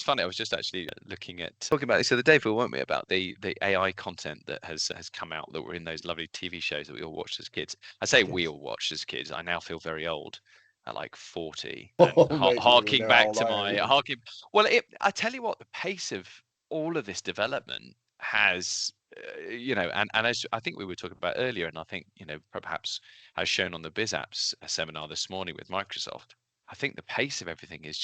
It's funny. I was just actually looking at talking about this the other day, Phil, weren't we, about the AI content that has come out that were in those lovely TV shows that we all watched as kids. I say we all watched as kids. I now feel very old at like 40, and Maybe you harking know how back old to I my am. harking. Well, I tell you what, the pace of all of this development has. And as I think we were talking about earlier, and I think perhaps as shown on the BizApps seminar this morning with Microsoft, I think the pace of everything is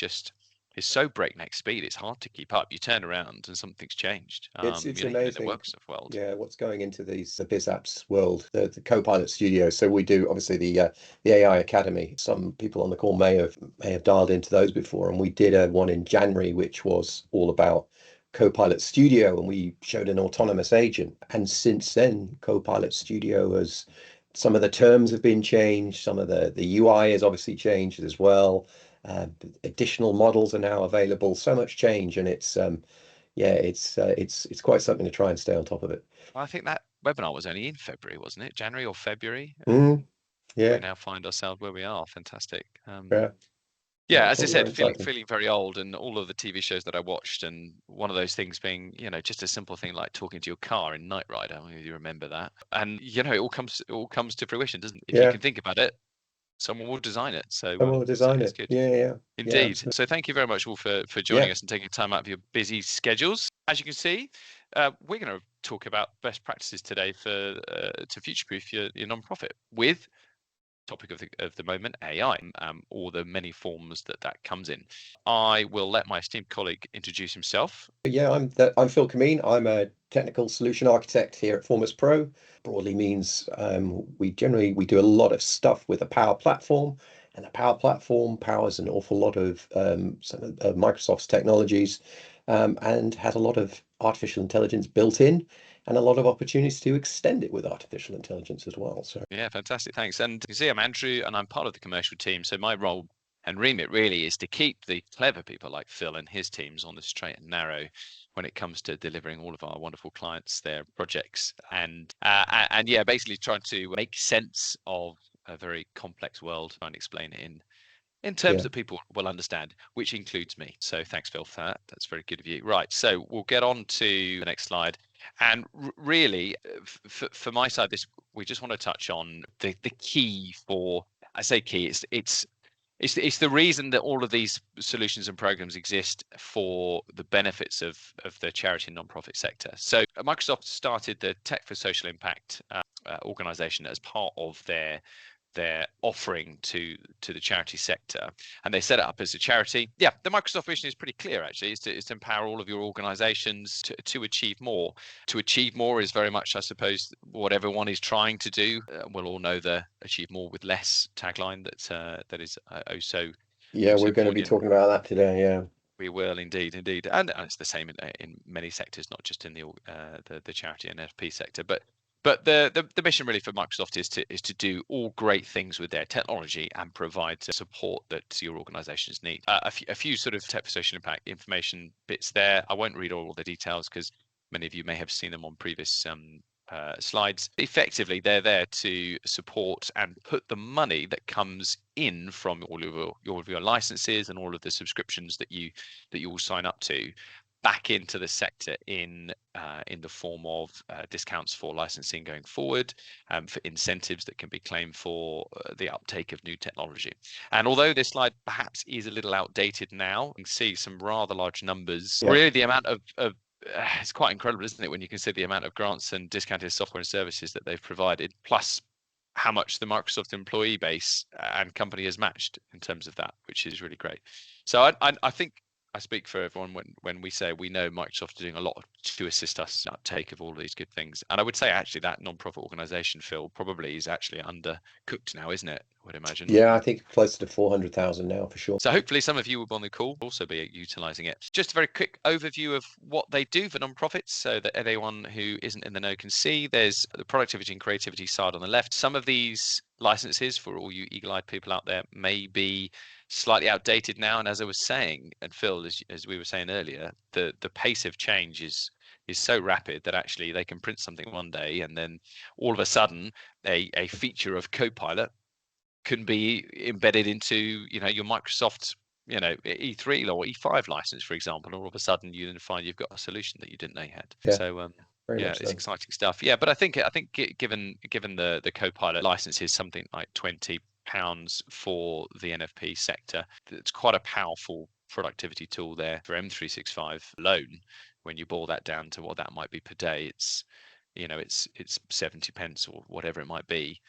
so breakneck speed. It's hard to keep up. You turn around and something's changed. It's In the amazing, Microsoft world. yeah, what's going into the BizApps world, the Copilot Studio. So we do obviously the AI Academy. Some people on the call may have dialed into those before, and we did one in January, which was all about Copilot Studio, and we showed an autonomous agent. And since then, Copilot Studio has some of the terms have been changed, some of the UI has obviously changed as well. Additional models are now available. So much change, and it's quite something to try and stay on top of it. I think that webinar was only in February, wasn't it? January or February? Yeah, We now find ourselves where we are. Fantastic. yeah, Yeah, it's as I all very said, exciting. feeling very old, and all of the TV shows that I watched, and one of those things being, just a simple thing like talking to your car in Knight Rider. I don't know if you remember that. And it all comes to fruition, doesn't it? If you Yeah, can think about it, someone will design it. So someone will design it's it. good. Yeah, Indeed. absolutely. So thank you very much all for Yeah, joining us and taking time out of your busy schedules. As you can see, we're going to talk about best practices today to future-proof your non-profit with topic of the moment, AI, or the many forms that comes in. I will let my esteemed colleague introduce himself. yeah. I'm Phil Kameen. I'm a technical solution architect here at FormusPro. Broadly means we do a lot of stuff with a Power Platform, and the Power Platform powers an awful lot of some of Microsoft's technologies, and has a lot of artificial intelligence built in, and a lot of opportunities to extend it with artificial intelligence as well. So Yeah, fantastic. Thanks. And you can see I'm Andrew, and I'm part of the commercial team. So my role and remit really is to keep the clever people like Phil and his teams on the straight and narrow when it comes to delivering all of our wonderful clients their projects, and yeah, basically trying to make sense of a very complex world, try and explain it in terms yeah, that people will understand, which includes me. So thanks, Phil, for that. That's very good of you. Right, so we'll get on to the next slide. And really, for my side, we just want to touch on the key for. I say key. It's the reason that all of these solutions and programs exist for the benefits of the charity and non-profit sector. So Microsoft started the Tech for Social Impact organization as part of their offering to the charity sector, and they set it up as a charity. Yeah, the Microsoft vision is pretty clear, actually. Is to empower all of your organizations to achieve more. To achieve more is very much, I suppose, what everyone is trying to do. We'll all know the achieve more with less tagline that is yeah. We're so going to be poignant. talking about that today. Yeah. We will indeed, and it's the same in many sectors, not just in the charity and NFP sector. But the mission really for Microsoft is to do all great things with their technology and provide support that your organisations need. A few sort of tech for social impact information bits there. I won't read all the details because many of you may have seen them on previous slides. Effectively, they're there to support and put the money that comes in from all of your licenses and all of the subscriptions that you all sign up to back into the sector in the form of discounts for licensing going forward, for incentives that can be claimed for the uptake of new technology. And although this slide perhaps is a little outdated now, you can see some rather large numbers. Yeah. Really, the amount of it's quite incredible, isn't it, when you consider the amount of grants and discounted software and services that they've provided, plus how much the Microsoft employee base and company has matched in terms of that, which is really great. So I think I speak for everyone when we say we know Microsoft are doing a lot to assist us in uptake of all of these good things. And I would say actually that non-profit organization, Phil, probably is actually undercooked now, isn't it? I would imagine. Yeah, I think closer to 400,000 now for sure. So hopefully some of you will be on the call also be utilizing it. Just a very quick overview of what they do for nonprofits so that anyone who isn't in the know can see. There's the productivity and creativity side on the left. Some of these licenses for all you eagle-eyed people out there may be slightly outdated now. And as I was saying, and Phil, as we were saying earlier, the pace of change is so rapid that actually they can print something one day and then all of a sudden a feature of Copilot can be embedded into your Microsoft E3 or E5 license, for example, and all of a sudden you then find you've got a solution that you didn't know you had. Yeah, So very yeah, much it's so. exciting stuff. Yeah, but I think given the Copilot license is something like £20 for the NFP sector, it's quite a powerful productivity tool there for M365 alone. When you boil that down to what that might be per day, it's 70 pence or whatever it might be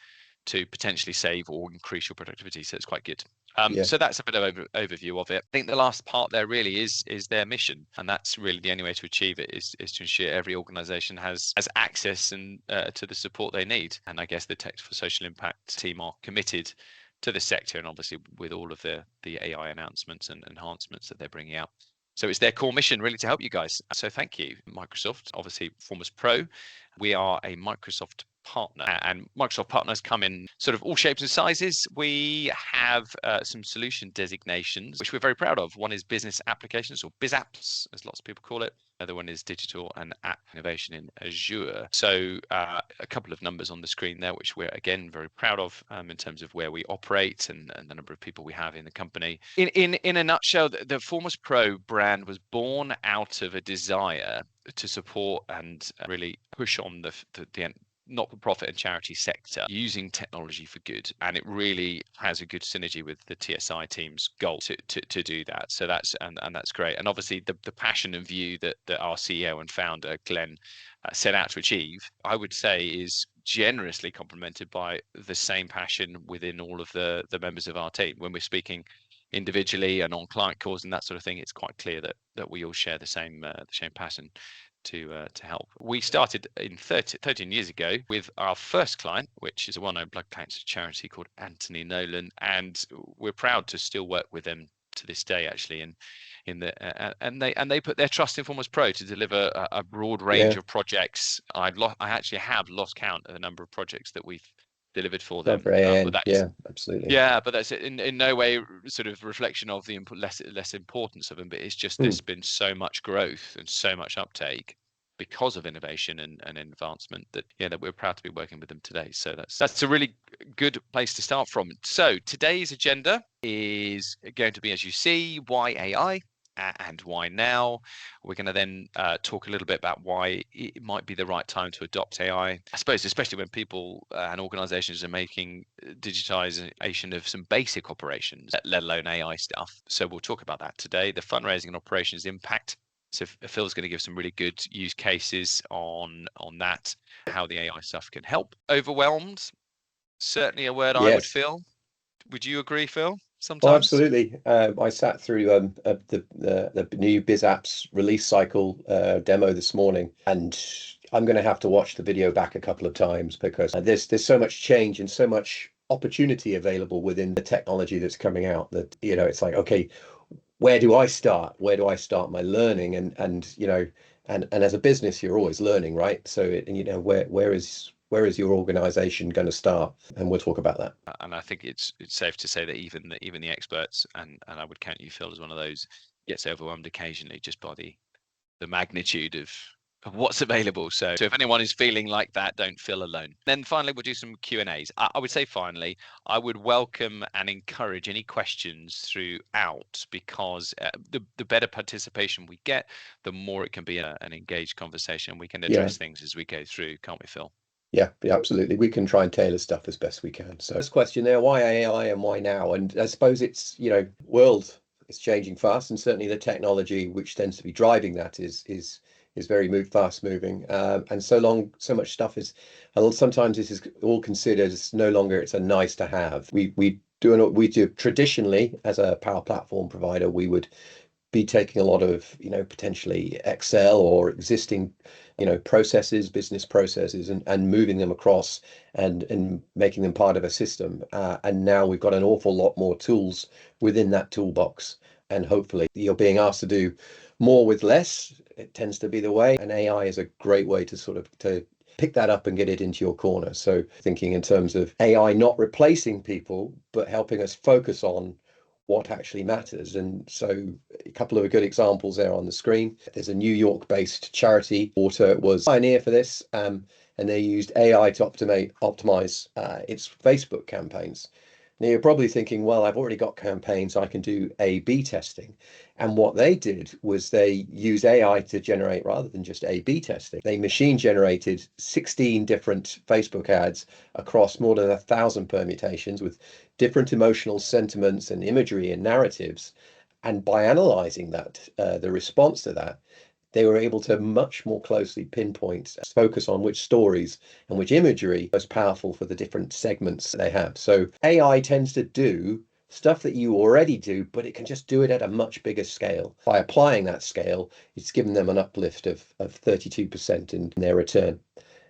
to potentially save or increase your productivity. So it's quite good. Yeah. So that's a bit of overview of it. I think the last part there really is their mission, and that's really the only way to achieve it is to ensure every organisation has access and to the support they need. And I guess the Tech for Social Impact team are committed to the sector, and obviously with all of the AI announcements and enhancements that they're bringing out. So it's their core mission really to help you guys. So thank you, Microsoft. Obviously, FormusPro, we are a Microsoft partner, and Microsoft partners come in sort of all shapes and sizes. We have some solution designations, which we're very proud of. One is business applications, or BizApps, as lots of people call it. The other one is digital and app innovation in Azure. So a couple of numbers on the screen there, which we're again very proud of in terms of where we operate and the number of people we have in the company. In a nutshell, the FormusPro brand was born out of a desire to support and really push on the not-for-profit and charity sector using technology for good, and it really has a good synergy with the TSI team's goal to do that. So that's great, and obviously the passion and view that our CEO and founder Glenn set out to achieve, I would say, is generously complemented by the same passion within all of the members of our team. When we're speaking individually and on client calls and that sort of thing, it's quite clear that we all share the same passion to help. We started 13 years ago with our first client, which is a well-known blood cancer charity called Anthony Nolan, and we're proud to still work with them to this day, actually. And they put their trust in FormusPro to deliver a broad range of projects. I actually have lost count of the number of projects that we've delivered for them. But that is, absolutely. Yeah, but that's in no way sort of reflection of the less importance of them. But it's just there's been so much growth and so much uptake because of innovation and advancement that we're proud to be working with them today. So that's a really good place to start from. So today's agenda is going to be, as you see, why AI and why now. We're going to then talk a little bit about why it might be the right time to adopt AI. I suppose, especially when people and organizations are making digitization of some basic operations, let alone AI stuff. So we'll talk about that today. The fundraising and operations impact. So Phil's going to give some really good use cases on that, how the AI stuff can help. Overwhelmed, certainly a word I would feel. Would you agree, Phil? Sometimes. Oh, absolutely. I sat through the new BizApps release cycle demo this morning, and I'm going to have to watch the video back a couple of times because there's so much change and so much opportunity available within the technology that's coming out that it's like, okay, where do I start? Where do I start my learning? And as a business, you're always learning, right? So where is your organization going to start? And we'll talk about that. And I think it's safe to say that even the experts, and I would count you, Phil, as one of those, gets overwhelmed occasionally just by the magnitude of what's available. So if anyone is feeling like that, don't feel alone. Then finally, we'll do some Q&As. I would say finally, I would welcome and encourage any questions throughout, because the better participation we get, the more it can be an engaged conversation. We can address things as we go through, can't we, Phil? Yeah, absolutely. We can try and tailor stuff as best we can. So this question there, why AI and why now? And I suppose it's, world is changing fast, and certainly the technology which tends to be driving that is very fast moving. And so much stuff is, sometimes this is all considered as no longer, it's a nice to have. We do traditionally as a power platform provider, we would be taking a lot of, potentially Excel or existing, business processes and moving them across and making them part of a system. And now we've got an awful lot more tools within that toolbox. And hopefully you're being asked to do more with less. It tends to be the way. And AI is a great way to pick that up and get it into your corner. So thinking in terms of AI not replacing people, but helping us focus on what actually matters. And so a couple of good examples there on the screen. There's a New York-based charity, Water was pioneer for this, and they used AI to optimize its Facebook campaigns. Now you're probably thinking, well, I've already got campaigns, I can do A/B testing. And what they did was they used AI to generate, rather than just A/B testing, they machine generated 16 different Facebook ads across more than 1,000 permutations with different emotional sentiments and imagery and narratives. And by analyzing that, the response to that, they were able to much more closely pinpoint, focus on which stories and which imagery was powerful for the different segments they have. So AI tends to do stuff that you already do, but it can just do it at a much bigger scale. By applying that scale, it's given them an uplift of 32% in their return.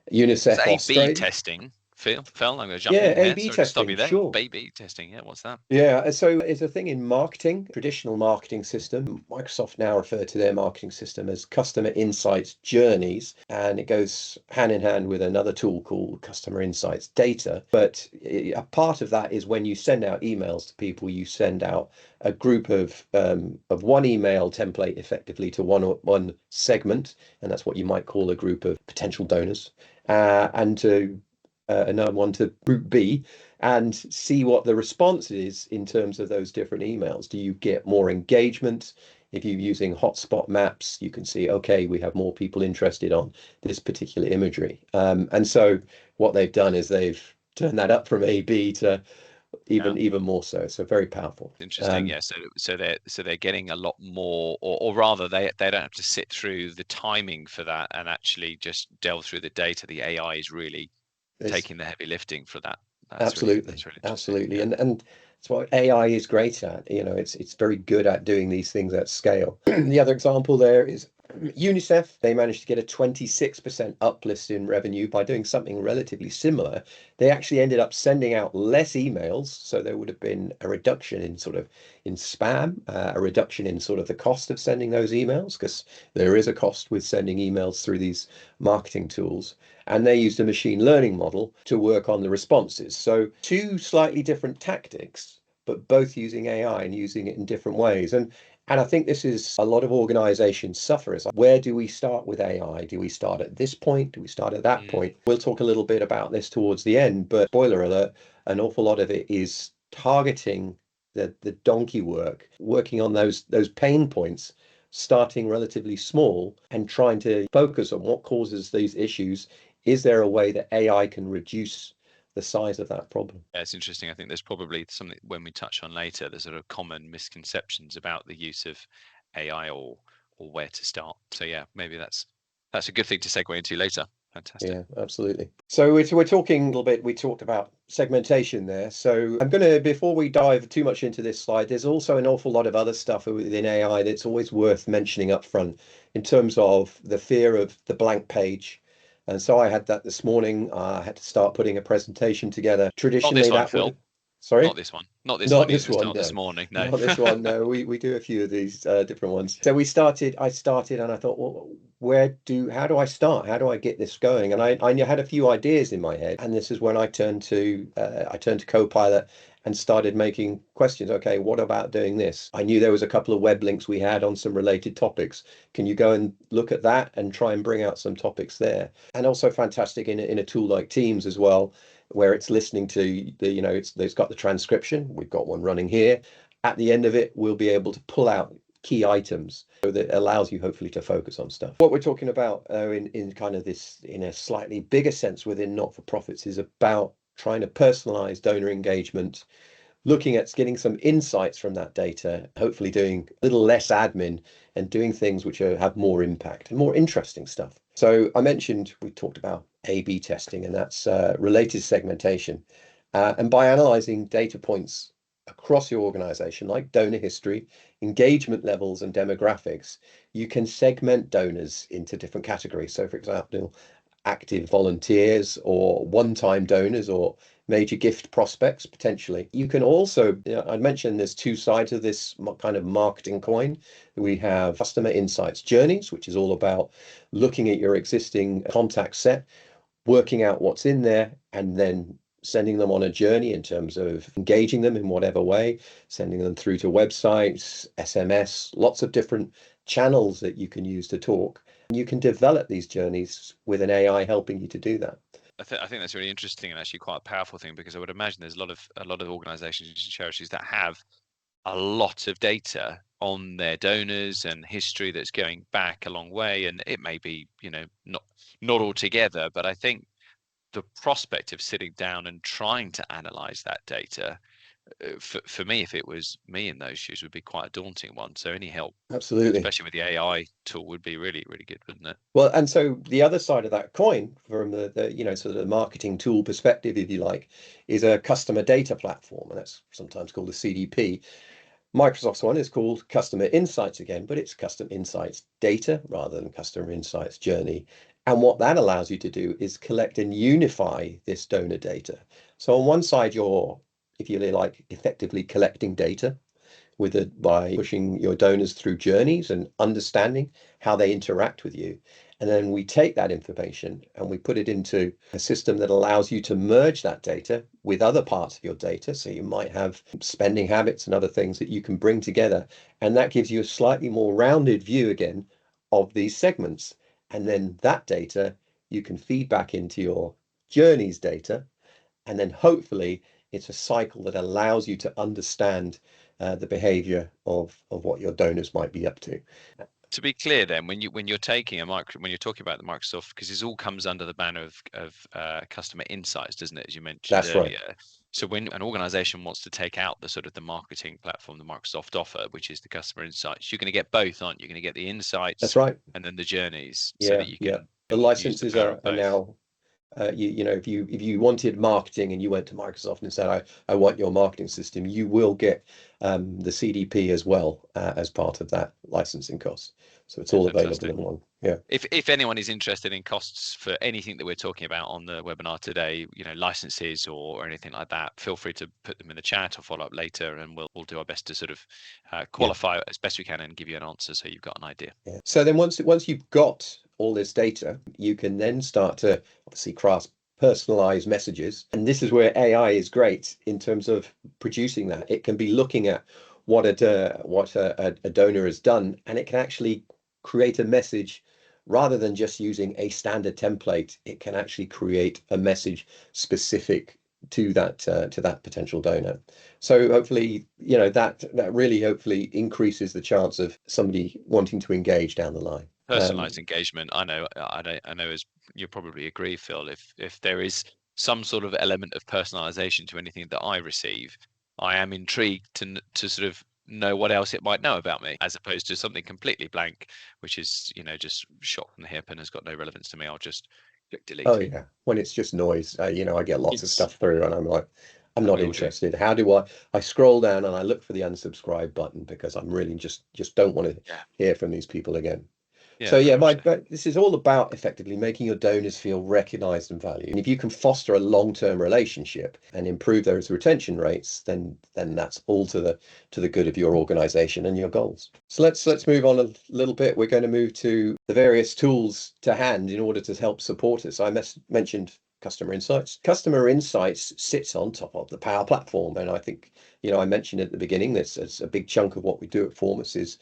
It's UNICEF A/B Australia. testing. Phil, I'm going to jump Yeah, in here. A/B Sorry to stop testing, you there. sure. A/B testing. Yeah, what's that? Yeah, so it's a thing in marketing, traditional marketing system. Microsoft now refer to their marketing system as customer insights journeys, and it goes hand in hand with another tool called customer insights data. But a part of that is when you send out emails to people, you send out a group of one email template effectively to one segment, and that's what you might call a group of potential donors, and to another one to group B, and see what the response is in terms of those different emails. Do you get more engagement? If you're using hotspot maps, you can see, okay, we have more people interested on this particular imagery. And so what they've done is they've turned that up from A/B to Yeah. even more so. So very powerful. Interesting. Yeah. So they're getting a lot more, or rather, they don't have to sit through the timing for that and actually just delve through the data. The AI is really It's taking the heavy lifting for that. absolutely, That's really interesting. absolutely. Yeah. And it's what AI is great at. You know, it's very good at doing these things at scale. The other example there is UNICEF. They managed to get a 26% uplift in revenue by doing something relatively similar. They actually ended up sending out less emails, so there would have been a reduction in sort of in spam, a reduction in sort of the cost of sending those emails, because there is a cost with sending emails through these marketing tools. And they used a machine learning model to work on the responses. So two slightly different tactics, but both using AI and using it in different ways. And I think this is a lot of organizations suffer. Is like, where do we start with AI? Do we start at this point? Do we start at that Mm. point? We'll talk a little bit about this towards the end, but spoiler alert, an awful lot of it is targeting the donkey work, working on those pain points, starting relatively small and trying to focus on what causes these issues. Is there a way that AI can reduce the size of that problem? Yeah, it's interesting. I think there's probably something when we touch on later. There's sort of common misconceptions about the use of AI or where to start. So yeah, maybe that's a good thing to segue into later. Fantastic. Yeah, absolutely. So we're talking a little bit, we talked about segmentation there. So I'm going to, before we dive too much into this slide, there's also an awful lot of other stuff within AI that's always worth mentioning up front in terms of the fear of the blank page. And so I had that this morning. I had to start putting a presentation together. Not this Traditionally, one, that would Phil. have, sorry? Not this one. Not this Not one. this It's one, not this no. morning. No. Not this one, no. We do a few of these different ones. So I started and I thought, well, how do I start? How do I get this going? And I had a few ideas in my head. And this is when I turned to Copilot and started making questions. Okay, what about doing this? I knew there was a couple of web links we had on some related topics. Can you go and look at that and try and bring out some topics there? And also fantastic in a tool like Teams as well, where it's listening to it's got the transcription. We've got one running here. At the end of it, we'll be able to pull out key items so that allows you hopefully to focus on stuff. What we're talking about in kind of this, in a slightly bigger sense within not-for-profits, is about trying to personalize donor engagement, looking at getting some insights from that data, hopefully doing a little less admin and doing things which have more impact and more interesting stuff. So I mentioned, we talked about A/B testing, and that's related segmentation. And by analyzing data points across your organization, like donor history, engagement levels, and demographics, you can segment donors into different categories. So, for example, active volunteers or one-time donors or major gift prospects potentially. You can also, I mentioned there's two sides of this kind of marketing coin. We have customer insights journeys, which is all about looking at your existing contact set, working out what's in there, and then sending them on a journey in terms of engaging them in whatever way, sending them through to websites, SMS, lots of different channels that you can use to talk. You can develop these journeys with an AI helping you to do that. I think that's really interesting and actually quite a powerful thing, because I would imagine there's a lot of organisations and charities that have a lot of data on their donors and history that's going back a long way, and it may be, not altogether, but I think the prospect of sitting down and trying to analyze that data, for me, if it was me in those shoes, would be quite a daunting one. So any help, Absolutely. especially with the AI tool, would be really, really good, wouldn't it? Well, and so the other side of that coin, from the sort of the marketing tool perspective, if you like, is a customer data platform, and that's sometimes called a CDP. Microsoft's one is called Customer Insights again, but it's Customer Insights Data rather than Customer Insights Journey. And what that allows you to do is collect and unify this donor data. So on one side, you're, if you like, effectively collecting data with it by pushing your donors through journeys and understanding how they interact with you. And then we take that information and we put it into a system that allows you to merge that data with other parts of your data. So you might have spending habits and other things that you can bring together. And that gives you a slightly more rounded view again of these segments. And then that data you can feed back into your journeys data. And then hopefully it's a cycle that allows you to understand the behavior of what your donors might be up to. To be clear, then, when you're taking when you're talking about the Microsoft, because this all comes under the banner of customer insights, doesn't it, as you mentioned That's right. earlier? So when an organization wants to take out the sort of the marketing platform the Microsoft offer, which is the customer insights, you're going to get both, aren't you? You're going to get the That's insights right. and then the journeys, so Yeah, that you yeah. can The use the licenses power of are both. now if you wanted marketing and you went to Microsoft and said, I want your marketing system, you will get the CDP as well as part of that licensing cost. So it's Yeah, all available fantastic. in one. Yeah. If anyone is interested in costs for anything that we're talking about on the webinar today, licenses or anything like that, feel free to put them in the chat or follow up later, and we'll do our best to sort of Yeah. qualify as best we can and give you an answer so you've got an idea. Yeah. So then once you've got all this data, you can then start to obviously craft personalized messages. And this is where AI is great in terms of producing that. It can be looking at what a donor has done, and it can actually create a message rather than just using a standard template. It can actually create a message specific to that potential donor. So hopefully, that really hopefully increases the chance of somebody wanting to engage down the line. Personalized engagement. I know, as you probably agree, Phil, if there is some sort of element of personalization to anything that I receive, I am intrigued to sort of know what else it might know about me, as opposed to something completely blank, which is, just shot from the hip and has got no relevance to me. I'll just click Oh delete. yeah, when it's just noise, I get lots of Yes, stuff through, and I'm like, I'm and not we all do. interested. How do I scroll down and I look for the unsubscribe button because I'm really just don't want to Yeah, hear from these people again. yeah, So very yeah, much so. but this is all about effectively making your donors feel recognized and valued. And if you can foster a long-term relationship and improve those retention rates, then that's all to the good of your organization and your goals. So let's move on a little bit. We're going to move to the various tools to hand in order to help support us. I mentioned Customer Insights. Customer Insights sits on top of the Power Platform, and I think I mentioned at the beginning that's a big chunk of what we do at Formus is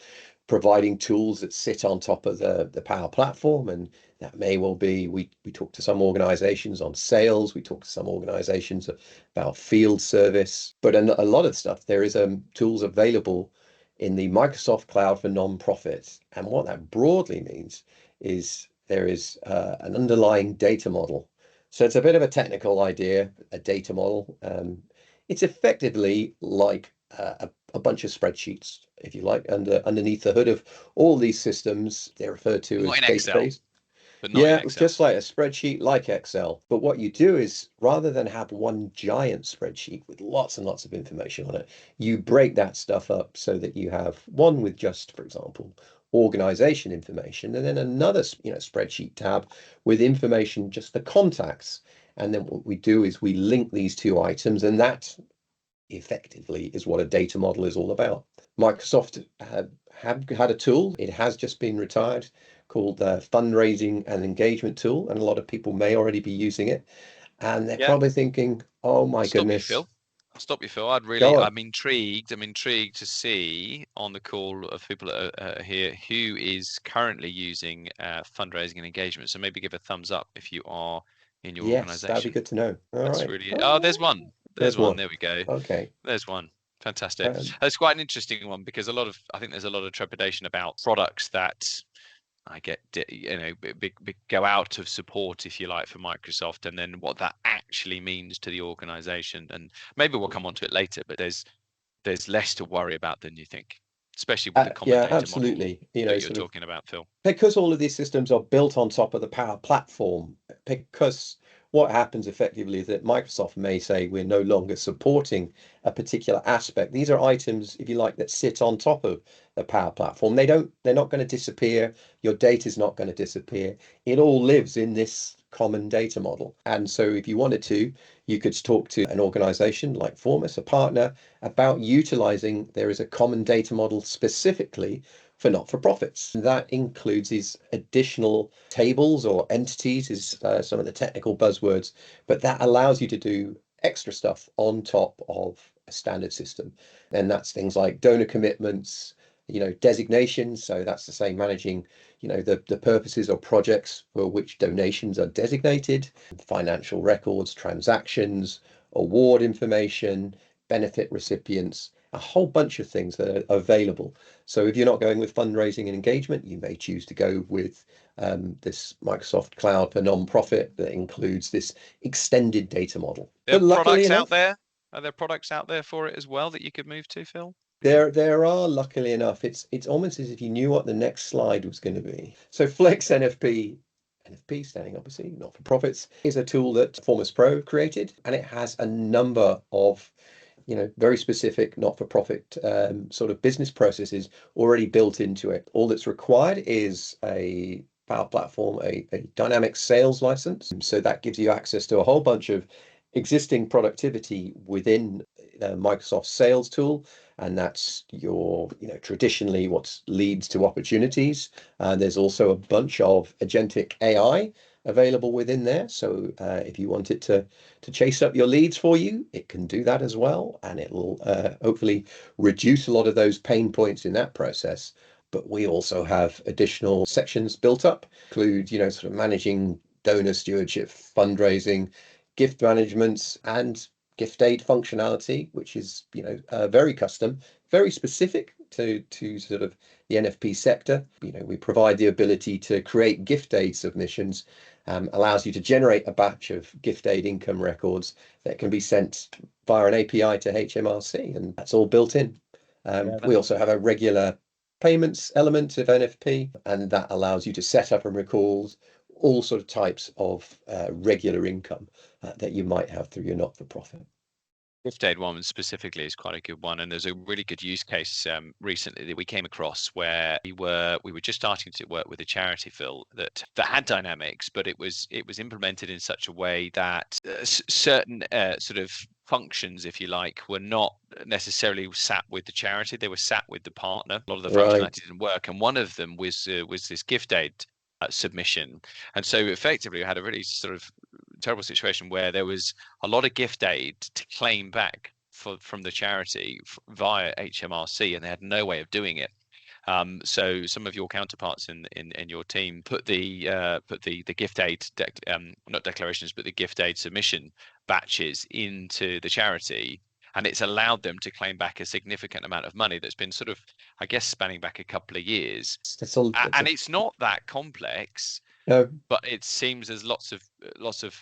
providing tools that sit on top of the Power Platform. And that may well be, we talk to some organizations on sales, we talk to some organizations about field service, but a lot of stuff, there is tools available in the Microsoft Cloud for non-profit. And what that broadly means is there is an underlying data model. So it's a bit of a technical idea, a data model. It's effectively like a bunch of spreadsheets, if you like, underneath the hood of all these systems. They're referred to Not as in Excel, database. but not in Yeah, Excel. just like a spreadsheet, like Excel. But what you do is rather than have one giant spreadsheet with lots and lots of information on it, you break that stuff up so that you have one with just, for example, organization information, and then another, spreadsheet tab with information, just the contacts. And then what we do is we link these two items, and that effectively is what a data model is all about. Microsoft have had a tool, it has just been retired, called the fundraising and engagement tool, and a lot of people may already be using it, and they're Yeah, probably thinking, oh I'll my stop you, goodness, Phil. I'll stop you, Phil. go on. I'm intrigued. I'm intrigued to see on the call of people that are here who is currently using fundraising and engagement. So maybe give a thumbs up if you are in your Yes, that'd be organization. good to know. All That's right. really, oh, Oh, there's one. there's There's one. one. There we go. Okay. There's one. Fantastic. Um, That's quite an interesting one because I think there's a lot of trepidation about products that I get, go out of support, if you like, for Microsoft, and then what that actually means to the organization. And maybe we'll come on to it later, but there's less to worry about than you think, especially with the common yeah, data model absolutely. You know, that you're sort of talking about, Phil. because all of these systems are built on top of the Power Platform, because what happens effectively is that Microsoft may say we're no longer supporting a particular aspect. These are items, if you like, that sit on top of the Power Platform. They're not going to disappear. Your data is not going to disappear. It all lives in this common data model. And so if you wanted to, you could talk to an organization like Formus, a partner, about utilizing, there is a common data model specifically for not-for-profits. That includes these additional tables or entities, is some of the technical buzzwords, but that allows you to do extra stuff on top of a standard system. And that's things like donor commitments, designations. So that's the same, managing, the purposes or projects for which donations are designated, financial records, transactions, award information, benefit recipients, a whole bunch of things that are available. So if you're not going with fundraising and engagement, you may choose to go with this Microsoft Cloud for non-profit that includes this extended data model. There are But luckily products out enough, there. Are there products out there for it as well that you could move to, Phil? there are, luckily enough, it's almost as if you knew what the next slide was going to be. So Flex NFP standing obviously not for profits, is a tool that FormusPro created, and it has a number of very specific not-for-profit sort of business processes already built into it. All that's required is a Power Platform, a dynamic sales license. So that gives you access to a whole bunch of existing productivity within Microsoft Sales tool. And that's your, traditionally what leads to opportunities. There's also a bunch of agentic AI available within there. So if you want it to chase up your leads for you, it can do that as well, and it will hopefully reduce a lot of those pain points in that process. But we also have additional sections built up, include sort of managing donor stewardship, fundraising, gift management, and gift aid functionality, which is very custom, very specific to sort of the NFP sector. We provide the ability to create gift aid submissions, allows you to generate a batch of gift aid income records that can be sent via an API to HMRC, and that's all built in. We also have a regular payments element of NFP, and that allows you to set up and recall all sort of types of regular income that you might have through your not-for-profit. Gift aid one specifically is quite a good one, and there's a really good use case recently that we came across where we were just starting to work with a charity, Phil, that had dynamics, but it was implemented in such a way that certain sort of functions, if you like, were not necessarily sat with the charity; they were sat with the partner. A lot of the functionality didn't work, and one of them was this gift aid submission, and so effectively we had a really sort of terrible situation where there was a lot of gift aid to claim back from the charity via HMRC, and they had no way of doing it. So some of your counterparts in your team put the gift aid not declarations, but the gift aid submission batches into the charity, and it's allowed them to claim back a significant amount of money that's been sort of, I guess, spanning back a couple of years. And it's not that complex. No. But it seems there's lots of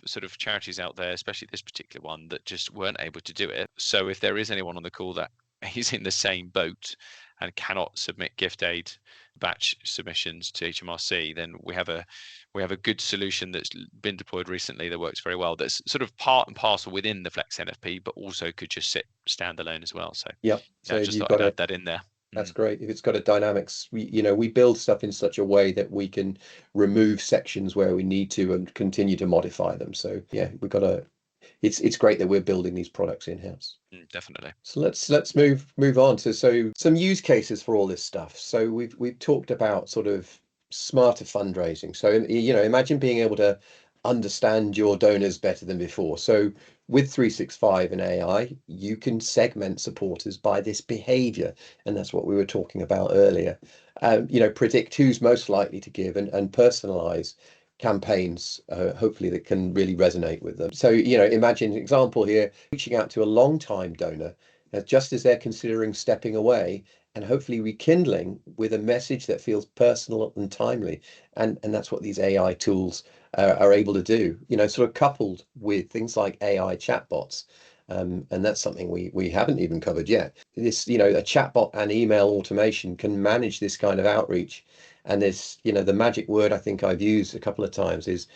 sort of charities out there, especially this particular one, that just weren't able to do it. So if there is anyone on the call that is in the same boat and cannot submit gift aid batch submissions to HMRC, then we have a good solution that's been deployed recently that works very well. That's sort of part and parcel within the Flex NFP, but also could just sit standalone as well. So yeah, so I just thought I'd add that in there. That's great. If it's got a dynamics, we build stuff in such a way that we can remove sections where we need to and continue to modify them. So yeah, it's great that we're building these products in-house. Definitely. So let's move on to some use cases for all this stuff. So we've talked about sort of smarter fundraising. So imagine being able to understand your donors better than before. So with 365 and AI, you can segment supporters by this behavior, and that's what we were talking about earlier. Predict who's most likely to give and personalize campaigns, hopefully that can really resonate with them. So, imagine an example here, reaching out to a long time donor, just as they're considering stepping away, and hopefully rekindling with a message that feels personal and timely. And that's what these AI tools are able to do, sort of coupled with things like AI chatbots. And that's something we haven't even covered yet. This, a chatbot and email automation can manage this kind of outreach. And there's, the magic word I think I've used a couple of times is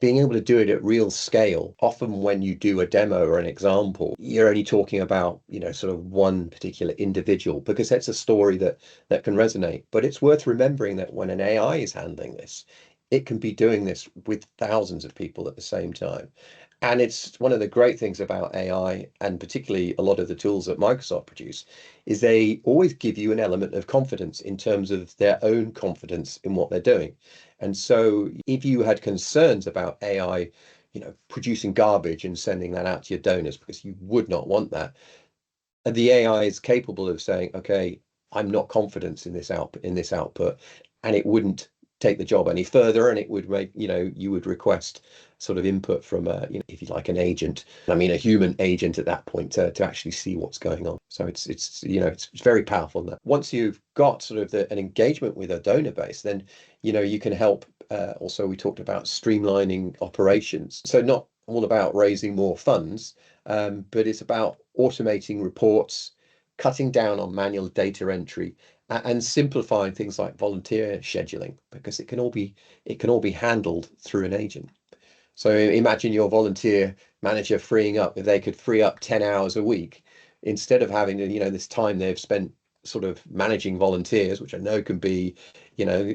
being able to do it at real scale. Often when you do a demo or an example, you're only talking about, sort of one particular individual, because that's a story that can resonate. But it's worth remembering that when an AI is handling this, it can be doing this with thousands of people at the same time. And it's one of the great things about AI, and particularly a lot of the tools that Microsoft produce, is they always give you an element of confidence in terms of their own confidence in what they're doing. And so if you had concerns about AI, producing garbage and sending that out to your donors, because you would not want that, and the AI is capable of saying, okay, I'm not confident in this output, and it wouldn't take the job any further, and it would make, you would request sort of input from if you like, an agent. I mean, a human agent at that point to actually see what's going on. So it's very powerful. That once you've got sort of an engagement with a donor base, then you can help. Also, we talked about streamlining operations. So not all about raising more funds, but it's about automating reports, cutting down on manual data entry, and simplifying things like volunteer scheduling, because it can all be handled through an agent. So imagine your volunteer manager freeing up, if they could free up 10 hours a week instead of having to, this time they've spent sort of managing volunteers, which I know can be,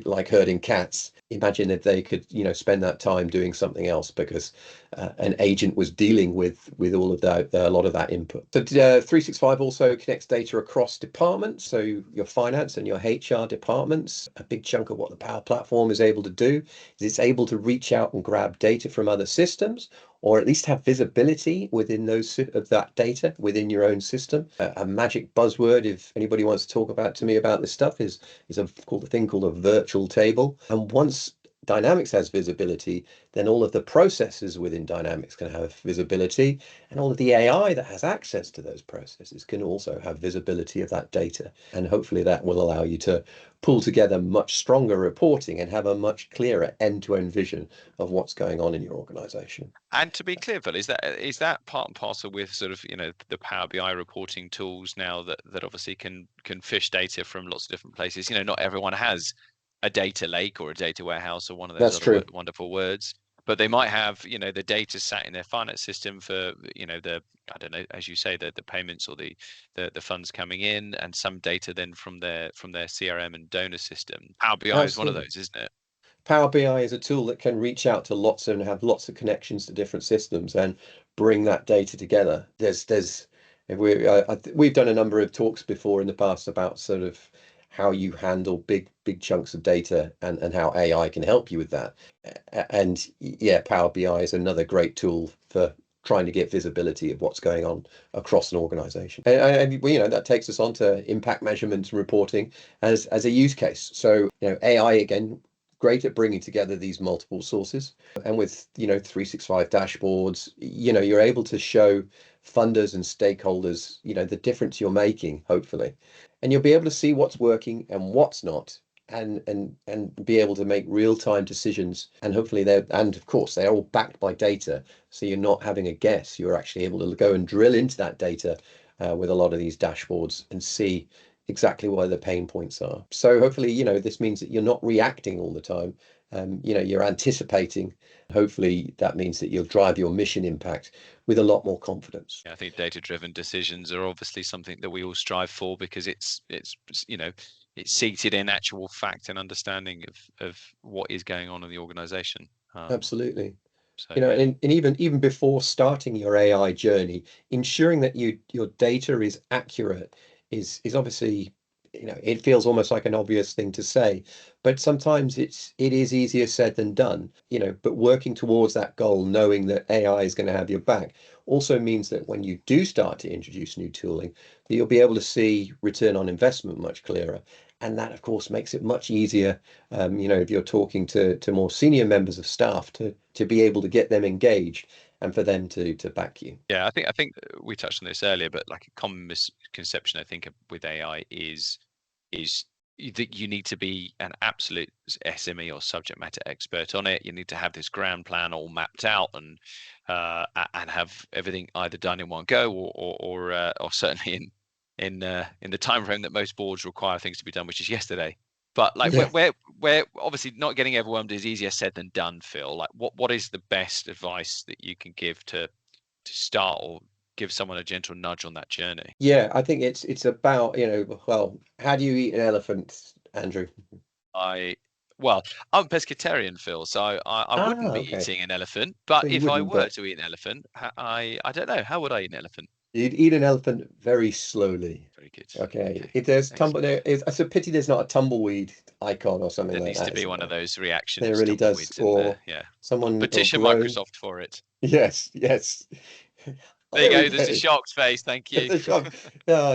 like herding cats. Imagine if they could, spend that time doing something else, because an agent was dealing with all of that, a lot of that input. So 365 also connects data across departments. So your finance and your HR departments, a big chunk of what the Power Platform is able to do is it's able to reach out and grab data from other systems, or at least have visibility within those of that data within your own system. A magic buzzword, if anybody wants to talk about to me about this stuff, is a thing called a virtual table. And once Dynamics has visibility, then all of the processes within Dynamics can have visibility, and all of the AI that has access to those processes can also have visibility of that data. And hopefully that will allow you to pull together much stronger reporting and have a much clearer end-to-end vision of what's going on in your organization. And to be clear, Phil, is that part and parcel with sort of the Power BI reporting tools now that obviously can fish data from lots of different places? Not everyone has a data lake or a data warehouse or one of those That's other true. wonderful words, but they might have the data sat in their finance system for the, I don't know, as you say, the payments or the funds coming in, and some data then from their CRM and donor system. Power BI is one of Absolutely. those, isn't it? Power BI is a tool that can reach out to lots and have lots of connections to different systems and bring that data together. We've done a number of talks before in the past about sort of how you handle big chunks of data, and how AI can help you with that. And yeah, Power BI is another great tool for trying to get visibility of what's going on across an organization. And that takes us on to impact measurement and reporting as a use case. So AI, again, great at bringing together these multiple sources. And with 365 dashboards, you're able to show funders and stakeholders the difference you're making, hopefully, and you'll be able to see what's working and what's not, and be able to make real-time decisions. And hopefully of course they're all backed by data, so you're not having a guess. You're actually able to go and drill into that data with a lot of these dashboards and see exactly where the pain points are. So hopefully, this means that you're not reacting all the time. You're anticipating. Hopefully that means that you'll drive your mission impact with a lot more confidence. I think data-driven decisions are obviously something that we all strive for, because it's seated in actual fact and understanding of what is going on in the organization. Absolutely. So yeah. And even before starting your AI journey, ensuring that your data is accurate is obviously, it feels almost like an obvious thing to say, but sometimes it is easier said than done. But working towards that goal, knowing that AI is going to have your back, also means that when you do start to introduce new tooling, that you'll be able to see return on investment much clearer. And that, of course, makes it much easier, if you're talking to more senior members of staff to be able to get them engaged and for them to back you. Yeah, I think we touched on this earlier, but like a common misconception I think with AI is that you need to be an absolute SME or subject matter expert on it. You need to have this grand plan all mapped out and have everything either done in one go or certainly in the time frame that most boards require things to be done, which is yesterday. But like Yeah. where obviously not getting overwhelmed is easier said than done, Phil. Like what is the best advice that you can give to start or give someone a gentle nudge on that journey? Yeah, I think it's about, well, how do you eat an elephant, Andrew? I well, I'm pescatarian, Phil, so I wouldn't Ah, be okay. eating an elephant. So But you if I wouldn't, were but to eat an elephant, I don't know, how would I eat an elephant? you'd eat an elephant very slowly. Very good. Okay. Okay, If there's tumble, excellent. it's a pity there's not a tumbleweed icon or something There like needs to that, be isn't one of there? those There reactions, really does. tumbleweeds in the Or yeah. I'll someone or petition grow. Microsoft for it. Yes, yes. There you There we go. There's a go. shocked face. Thank It's you. a shock.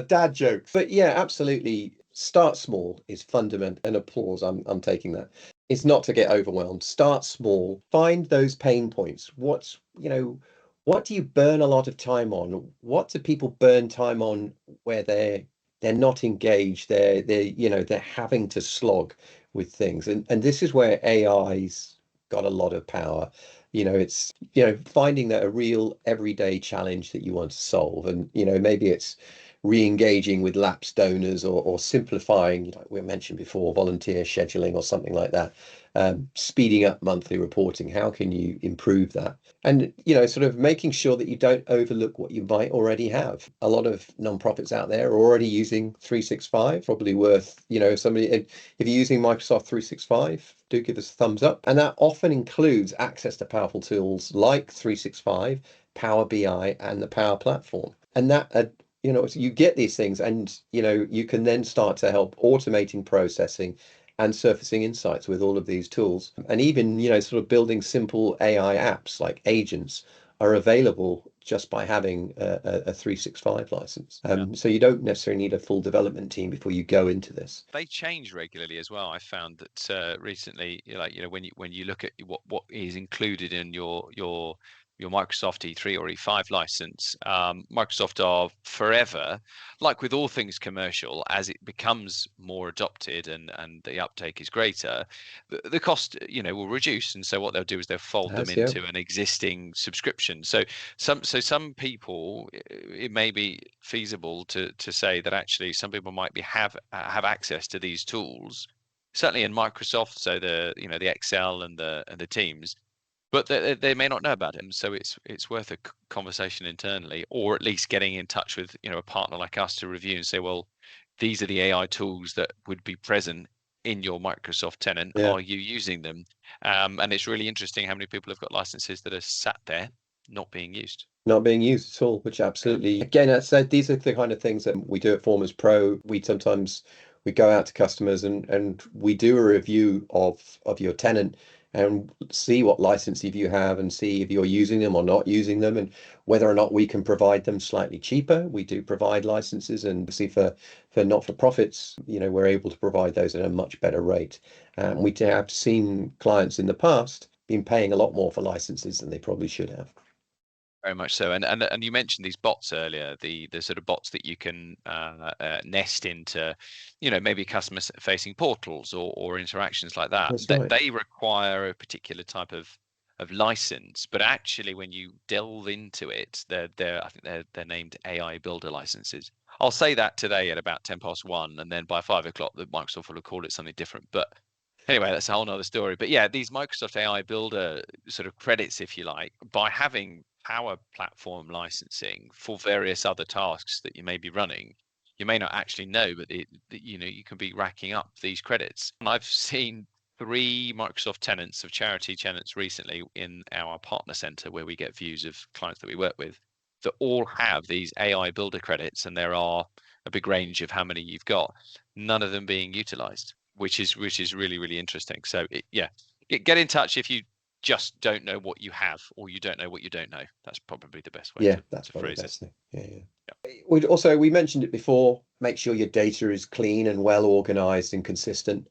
Dad jokes. But yeah, absolutely. Start small is fundamental, and applause. I'm taking that. It's not to get overwhelmed. Start small. Find those pain points. What do you burn a lot of time on? What do people burn time on where they're not engaged? They're having to slog with things. And this is where AI's got a lot of power. It's finding that a real everyday challenge that you want to solve. And maybe it's re-engaging with lapsed donors or simplifying, like we mentioned before, volunteer scheduling or something like that. Speeding up monthly reporting. How can you improve that? And sort of making sure that you don't overlook what you might already have. A lot of nonprofits out there are already using 365. Probably worth, somebody, if you're using Microsoft 365, do give us a thumbs up. And that often includes access to powerful tools like 365, Power BI, and the Power Platform. And that so you get these things, and you can then start to help automating processing and surfacing insights with all of these tools. And even, sort of building simple AI apps like agents are available just by having a 365 license. Yeah. So you don't necessarily need a full development team before you go into this. They change regularly as well. I found that recently, when you look at what is included in your Microsoft E3 or E5 license, Microsoft are forever, like with all things commercial, as it becomes more adopted and the uptake is greater, the cost will reduce. And so what they'll do is they'll fold them Yeah. into an existing subscription. So some people, it may be feasible to say that actually some people might have access to these tools, certainly in Microsoft, so the Excel and the Teams, but they may not know about it. And so it's worth a conversation internally, or at least getting in touch with a partner like us to review and say, well, these are the AI tools that would be present in your Microsoft tenant. Yeah. Are you using them? And it's really interesting how many people have got licenses that are sat there not being used. Not being used at all, which Yeah. absolutely, again, as I said, these are the kind of things that we do at FormusPro. We go out to customers and we do a review of your tenant and see what licenses you have and see if you're using them or not using them and whether or not we can provide them slightly cheaper. We do provide licenses, and see for not-for-profits, we're able to provide those at a much better rate. We have seen clients in the past been paying a lot more for licenses than they probably should have. Very much so, and you mentioned these bots earlier, the sort of bots that you can nest into, maybe customer-facing portals or interactions like that. That's That right. they require a particular type of license, but actually, when you delve into it, I think they're named AI builder licenses. I'll say that today at about 1:10, and then by 5 o'clock, the Microsoft will have called it something different. But anyway, that's a whole nother story. But yeah, these Microsoft AI builder sort of credits, if you like, by having Power Platform licensing for various other tasks that you may be running, you may not actually know, but you can be racking up these credits. And I've seen 3 Microsoft tenants of charity tenants recently in our partner center where we get views of clients that we work with that all have these AI builder credits, and there are a big range of how many you've got, none of them being utilized, which is really, really interesting. So yeah, get in touch if you just don't know what you have, or you don't know what you don't know. That's probably the best way Yeah, to that's probably the phrase it. best thing. Yeah. We mentioned it before, make sure your data is clean and well organized and consistent.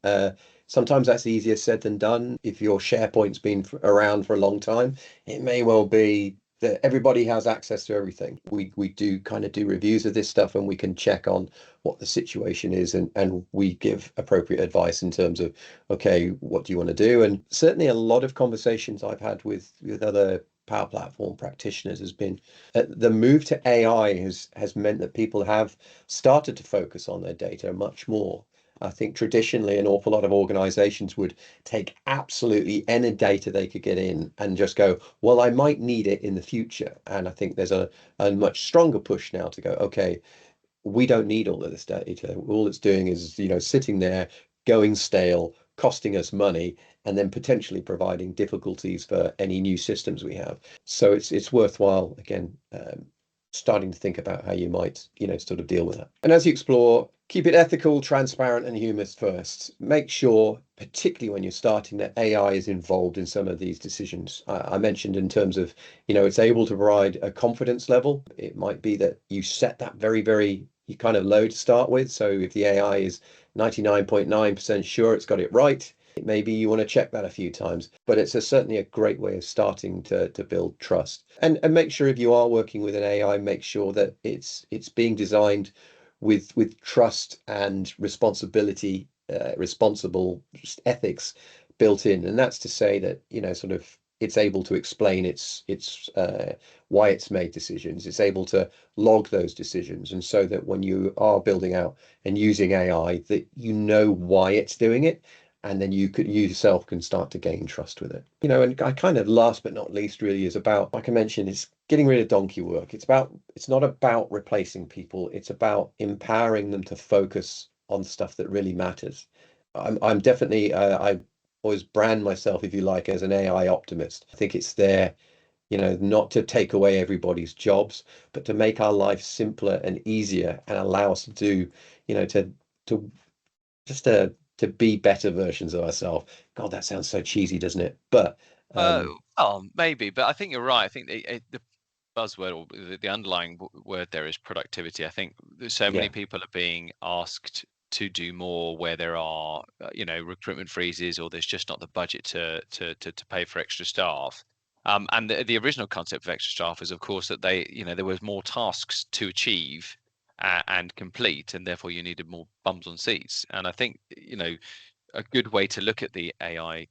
Sometimes that's easier said than done. If your SharePoint's been around for a long time, it may well be that everybody has access to everything. We do kind of do reviews of this stuff, and we can check on what the situation is, and we give appropriate advice in terms of, okay, what do you want to do? And certainly a lot of conversations I've had with other Power Platform practitioners has been the move to AI has meant that people have started to focus on their data much more. I think traditionally an awful lot of organizations would take absolutely any data they could get in and just go, well, I might need it in the future. And I think there's a much stronger push now to go, okay, we don't need all of this data. All it's doing is, sitting there, going stale, costing us money, and then potentially providing difficulties for any new systems we have. So it's worthwhile, again, starting to think about how you might, sort of deal with that. And as you explore, keep it ethical, transparent, and humorous first. Make sure, particularly when you're starting, that AI is involved in some of these decisions. I mentioned in terms of, it's able to provide a confidence level. It might be that you set that very, very you kind of low to start with. So if the AI is 99.9% sure it's got it right, maybe you want to check that a few times, but it's certainly a great way of starting to build trust. And make sure if you are working with an AI, make sure that it's being designed with trust and responsibility, responsible ethics built in. And that's to say that, sort of it's able to explain its why it's made decisions. It's able to log those decisions, and so that when you are building out and using AI, that you know why it's doing it, and then you yourself can start to gain trust with it. And I kind of last but not least really is about, like I mentioned, it's getting rid of donkey work. It's not about replacing people. It's about empowering them to focus on stuff that really matters. I'm definitely I always brand myself, if you like, as an AI optimist. I think it's there, not to take away everybody's jobs, but to make our life simpler and easier and allow us to do, to just to be better versions of ourselves. God, that sounds so cheesy, doesn't it? But Maybe, but I think you're right. I think the buzzword, or the underlying word there, is productivity. I think so many yeah, people are being asked to do more where there are recruitment freezes, or there's just not the budget to pay for extra staff. And the original concept of extra staff is, of course, that there was more tasks to achieve and complete, and therefore you needed more bums on seats. And I think a good way to look at the AI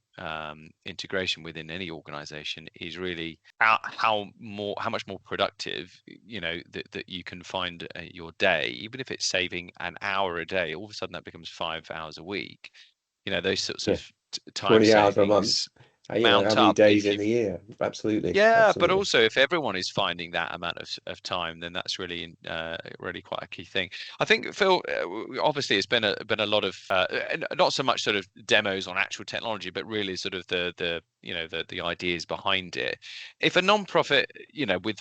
integration within any organization is really how much more productive that you can find your day, even if it's saving an hour a day. All of a sudden that becomes 5 hours a week. Those sorts yeah, of time 20 hours a month. savings How mount many up days if in you the year? Absolutely, yeah, but absolutely. also if everyone is finding that amount of time, then that's really really quite a key thing. I think, Phil, obviously it's been a lot of not so much sort of demos on actual technology, but really sort of the ideas behind it. If a non-profit, with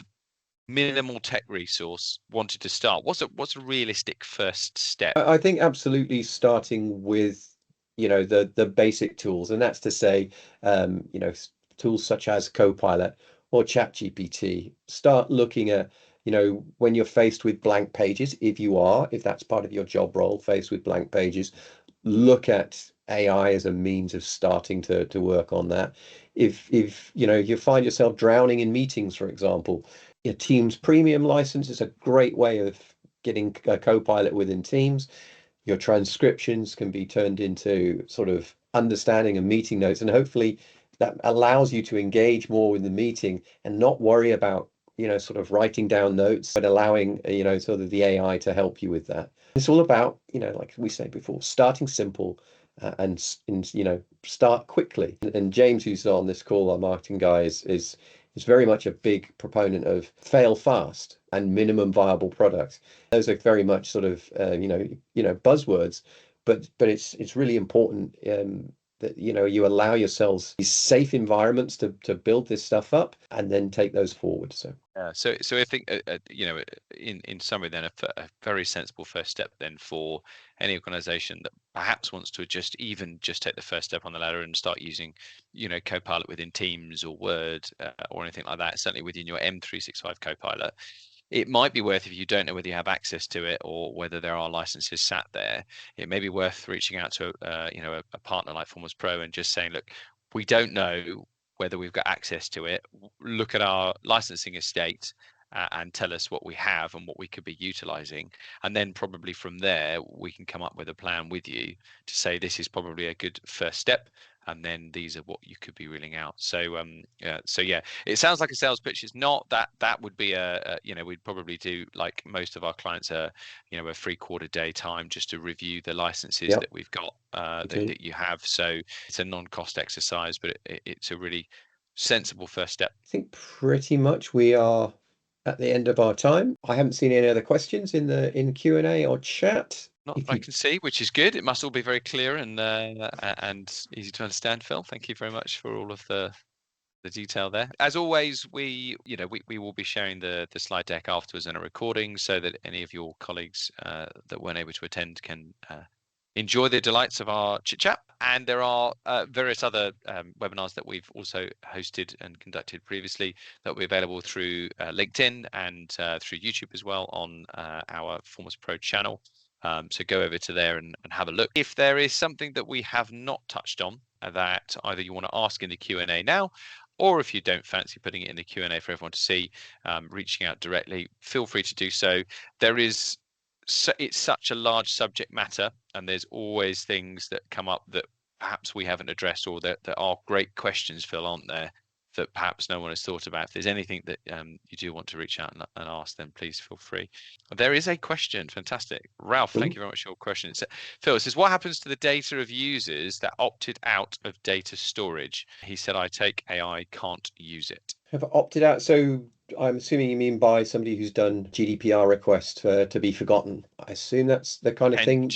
minimal tech resource wanted to start, what's a realistic first step? I think absolutely starting with, the basic tools, and that's to say, tools such as Copilot or ChatGPT. Start looking at, when you're faced with blank pages, if that's part of your job role, faced with blank pages, look at AI as a means of starting to work on that. If you find yourself drowning in meetings, for example, your Teams premium license is a great way of getting a Copilot within Teams. Your transcriptions can be turned into sort of understanding and meeting notes, and hopefully that allows you to engage more with the meeting and not worry about, sort of writing down notes, but allowing, sort of the AI to help you with that. It's all about, like we said before, starting simple, and start quickly. And James, who's on this call, our marketing guy, is very much a big proponent of fail fast and minimum viable product. Those are very much sort of buzzwords, but it's really important, that you allow yourselves these safe environments to build this stuff up and then take those forward. So So I think in summary, then a very sensible first step then for any organisation that perhaps wants to just take the first step on the ladder and start using Copilot within Teams or Word or anything like that, certainly within your M365 Copilot, it might be worth, if you don't know whether you have access to it or whether there are licenses sat there, it may be worth reaching out to a partner like FormusPro and just saying, look, we don't know whether we've got access to it. Look at our licensing estate and tell us what we have and what we could be utilizing. And then probably from there, we can come up with a plan with you to say this is probably a good first step. And then these are what you could be ruling out. So yeah, it sounds like a sales pitch. It's not that. That would be we'd probably do, like most of our clients, a 3/4 day time just to review the licenses Yep. that we've got that you have. So it's a non-cost exercise, but it's a really sensible first step. I think pretty much we are at the end of our time. I haven't seen any other questions in Q&A or chat. Not I can see, which is good. It must all be very clear and easy to understand, Phil. Thank you very much for all of the detail there. As always, we will be sharing the slide deck afterwards in a recording so that any of your colleagues that weren't able to attend can enjoy the delights of our chit chat. And there are various other webinars that we've also hosted and conducted previously that will be available through LinkedIn and through YouTube as well on our FormusPro channel. So go over to there and have a look. If there is something that we have not touched on that either you want to ask in the Q&A now, or if you don't fancy putting it in the Q&A for everyone to see, reaching out directly, feel free to do so. It's such a large subject matter, and there's always things that come up that perhaps we haven't addressed, or that are great questions, Phil, aren't there, that perhaps no one has thought about. If there's anything that you do want to reach out and ask, then please feel free. There is a question. Fantastic. Ralph, thank you very much for your question. Phil says, what happens to the data of users that opted out of data storage? He said, I take AI, can't use it. Have opted out. So I'm assuming you mean by somebody who's done GDPR request to be forgotten. I assume that's the kind of thing.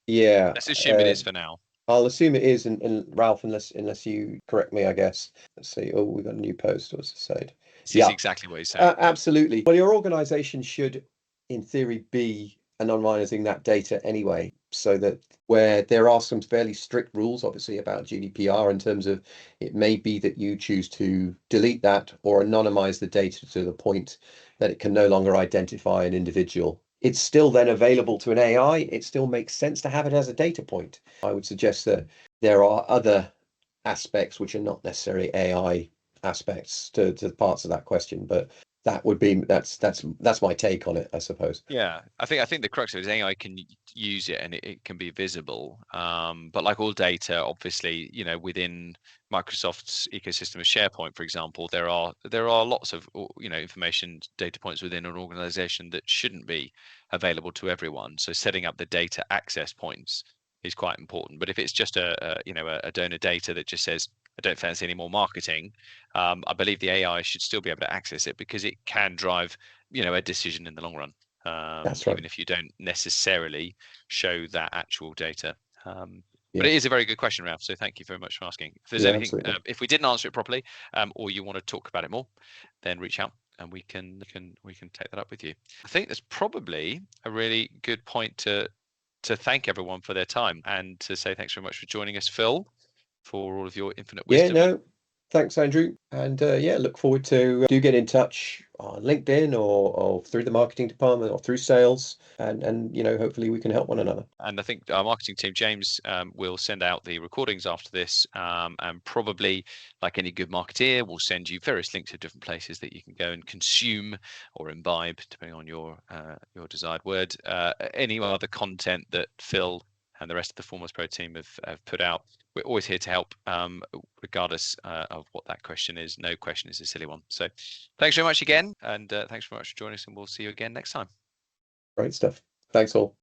Yeah. Let's assume it is for now. I'll assume it is, and Ralph, unless you correct me, I guess. Let's see. Oh, we've got a new post. What's it said? This is exactly what he's saying. Absolutely. Well, your organization should, in theory, be anonymizing that data anyway, so that where there are some fairly strict rules, obviously, about GDPR in terms of it may be that you choose to delete that or anonymize the data to the point that it can no longer identify an individual. It's still then available to an AI. It still makes sense to have it as a data point. I would suggest that there are other aspects which are not necessarily AI aspects to parts of that question, but that would be that's my take on it, I suppose. Yeah, I think the crux of it is AI can use it and it can be visible. But like all data, obviously, within Microsoft's ecosystem of SharePoint, for example, there are lots of information data points within an organization that shouldn't be available to everyone. So setting up the data access points is quite important. But if it's just a donor data that just says, I don't fancy any more marketing, I believe the AI should still be able to access it because it can drive a decision in the long run. That's right. Even if you don't necessarily show that actual data. But it is a very good question, Ralph. So thank you very much for asking. If there's anything, if we didn't answer it properly, or you want to talk about it more, then reach out and we can take that up with you. I think that's probably a really good point to thank everyone for their time and to say thanks very much for joining us, Phil, for all of your infinite wisdom. Yeah, no, thanks, Andrew. And look forward to do get in touch on LinkedIn or through the marketing department or through sales, and hopefully we can help one another. And I think our marketing team, James, will send out the recordings after this, and probably, like any good marketeer, will send you various links to different places that you can go and consume or imbibe, depending on your desired word, any other content that Phil and the rest of the FormusPro team have put out. We're always here to help, regardless of what that question is. No question is a silly one. So thanks very much again, and thanks very much for joining us, and we'll see you again next time. Great stuff. Thanks all.